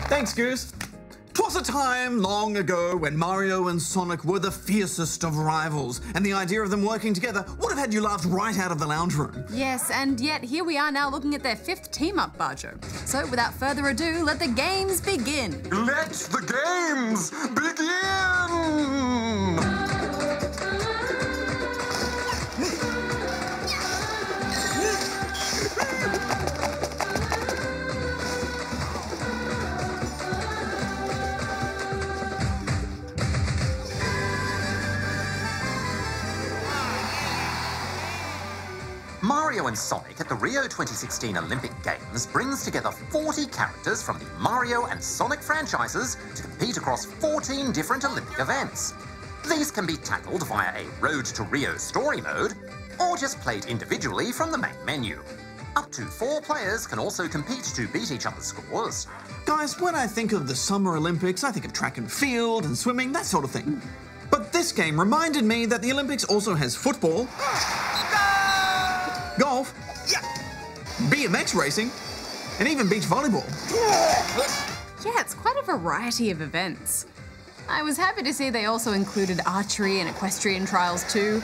Thanks, Goose. 'Twas a time long ago when Mario and Sonic were the fiercest of rivals, and the idea of them working together would have had you laughed right out of the lounge room. Yes, and yet here we are now looking at their 5th team-up, Bajo. So without further ado, let the games begin. Let the games begin! Mario and Sonic at the Rio 2016 Olympic Games brings together 40 characters from the Mario and Sonic franchises to compete across 14 different Olympic events. These can be tackled via a Road to Rio story mode, or just played individually from the main menu. Up to 4 players can also compete to beat each other's scores. Guys, when I think of the Summer Olympics, I think of track and field and swimming, that sort of thing. But this game reminded me that the Olympics also has football, golf, BMX racing, and even beach volleyball. Yeah, it's quite a variety of events. I was happy to see they also included archery and equestrian trials too.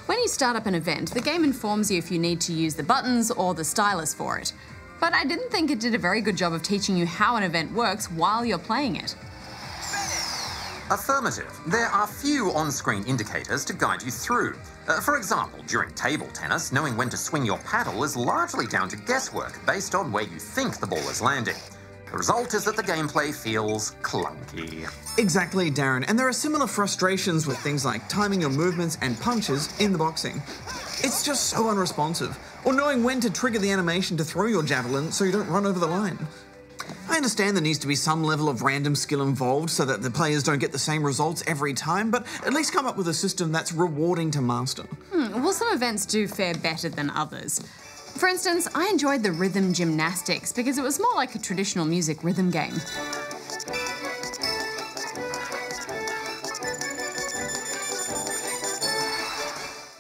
When you start up an event, the game informs you if you need to use the buttons or the stylus for it. But I didn't think it did a very good job of teaching you how an event works while you're playing it. Affirmative. There are few on-screen indicators to guide you through. For example, during table tennis, knowing when to swing your paddle is largely down to guesswork based on where you think the ball is landing. The result is that the gameplay feels clunky. Exactly, Darren, and there are similar frustrations with things like timing your movements and punches in the boxing. It's just so unresponsive, or knowing when to trigger the animation to throw your javelin so you don't run over the line. I understand there needs to be some level of random skill involved so that the players don't get the same results every time, but at least come up with a system that's rewarding to master. Well, some events do fare better than others. For instance, I enjoyed the rhythm gymnastics because it was more like a traditional music rhythm game.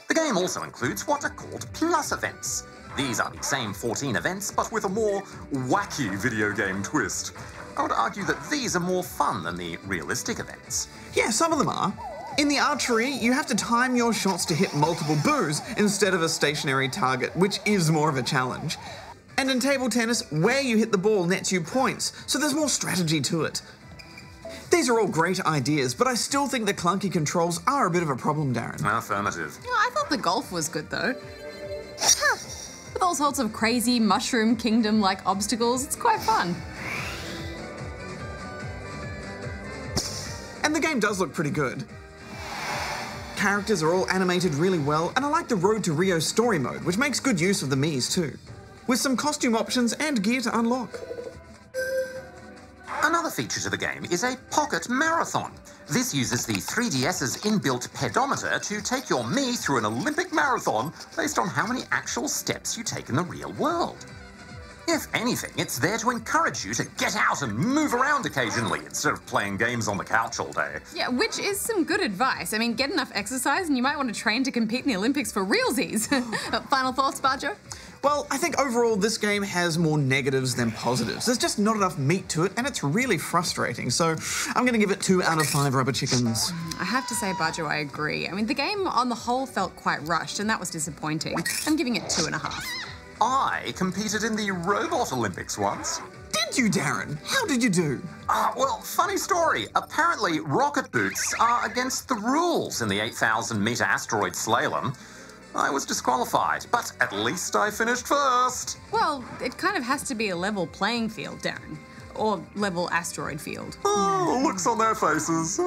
The game also includes what are called plus events. These are the same 14 events, but with a more wacky video game twist. I would argue that these are more fun than the realistic events. Yeah, some of them are. In the archery, you have to time your shots to hit multiple boos instead of a stationary target, which is more of a challenge. And in table tennis, where you hit the ball nets you points, so there's more strategy to it. These are all great ideas, but I still think the clunky controls are a bit of a problem, Darren. Affirmative. I thought the golf was good though. With all sorts of crazy Mushroom Kingdom-like obstacles, it's quite fun. And the game does look pretty good. Characters are all animated really well, and I like the Road to Rio story mode, which makes good use of the Miis too, with some costume options and gear to unlock. Another feature to the game is a pocket marathon. This uses the 3DS's inbuilt pedometer to take your Mii through an Olympic marathon based on how many actual steps you take in the real world. If anything, it's there to encourage you to get out and move around occasionally instead of playing games on the couch all day. Yeah, which is some good advice. I mean, get enough exercise and you might want to train to compete in the Olympics for realsies. Final thoughts, Bajo? Well, I think overall this game has more negatives than positives. There's just not enough meat to it, and it's really frustrating. So I'm going to give it 2 out of 5 rubber chickens. I have to say, Bajo, I agree. I mean, the game on the whole felt quite rushed, and that was disappointing. I'm giving it 2.5. I competed in the Robot Olympics once. Did you, Darren? How did you do? Well, funny story. Apparently, rocket boots are against the rules in the 8,000-metre asteroid slalom. I was disqualified, but at least I finished first. Well, it kind of has to be a level playing field, Darren. Or level asteroid field. Oh, looks on their faces.